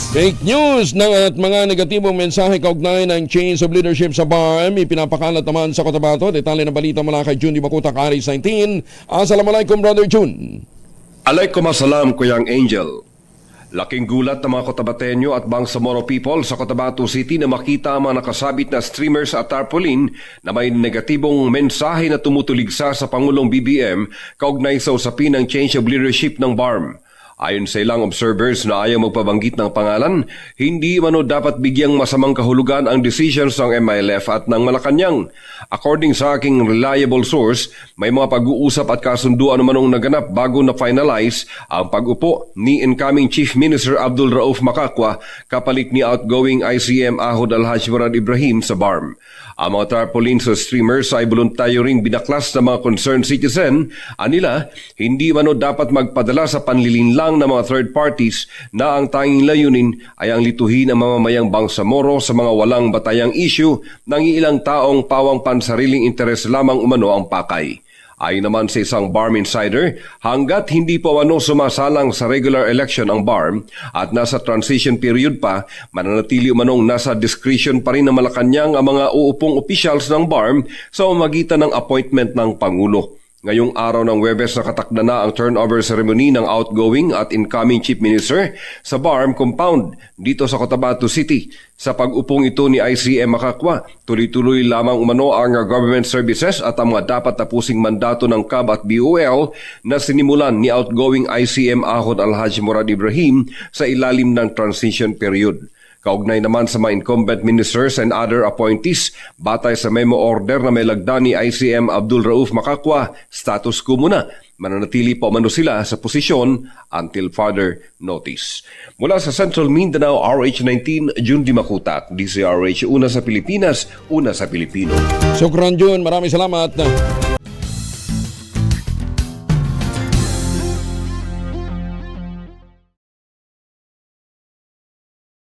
Fake news at mga negatibong mensahe kaugnay ng change of leadership sa BARM ipinapakalat naman sa Cotabato. Detalye ng balita mula kay June Di Makuta, Aris 19. Assalamualaikum, Brother June. Alaikum assalam, Kuyang Angel. Laking gulat ng mga Cotabateño at Bangsamoro people sa Cotabato City na makita ang mga nakasabit na streamers at tarpaulin na may negatibong mensahe na tumutuligsa sa Pangulong BBM kaugnay sa usapin ng change of leadership ng BARM. Ayon sa ilang observers na ayaw magpabanggit ng pangalan, hindi mano dapat bigyang masamang kahulugan ang decisions ng MILF at ng Malacanang. According sa aking reliable source, may mga pag-uusap at kasunduan manong naganap bago na finalize ang pag-upo ni incoming Chief Minister Abdul Rauf Makakwa kapalit ni outgoing ICM Ahod Alhaj Murad Ibrahim sa BARM. Ang mga tarpaulin sa streamers ay voluntaryo ring binaklas ng mga concerned citizen. Anila, hindi mano dapat magpadala sa panlilinlang ng mga third parties na ang tanging layunin ay ang lituhin ang mamamayang Bangsamoro sa mga walang batayang issue ng ilang taong pawang pansariling interes lamang umano ang pakay. Ayon naman sa isang BARM insider, hanggat hindi pa umano sumasalang sa regular election ang BARM at nasa transition period pa, mananatili umanong nasa discretion pa rin ng Malacanang ang mga uupong officials ng BARM sa pamamagitan ng appointment ng Pangulo. Ngayong araw ng Huwebes nakatakda na ang turnover ceremony ng outgoing at incoming Chief Minister sa BARM compound dito sa Cotabato City. Sa pag-upong ito ni ICM Makakwa, tuloy-tuloy lamang umano ang government services at ang mga dapat tapusing mandato ng CAB at BOL na sinimulan ni outgoing ICM Ahod Alhaj Murad Ibrahim sa ilalim ng transition period. Kaugnay naman sa mga incumbent ministers and other appointees, batay sa memo order na may lagda ni ICM Abdul Rauf Makakwa, status quo muna. Mananatili pa umano sila sa posisyon until further notice. Mula sa Central Mindanao, RH19, June Di Makuta, DCRH, una sa Pilipinas, una sa Pilipino. Sukran, June. Maraming salamat.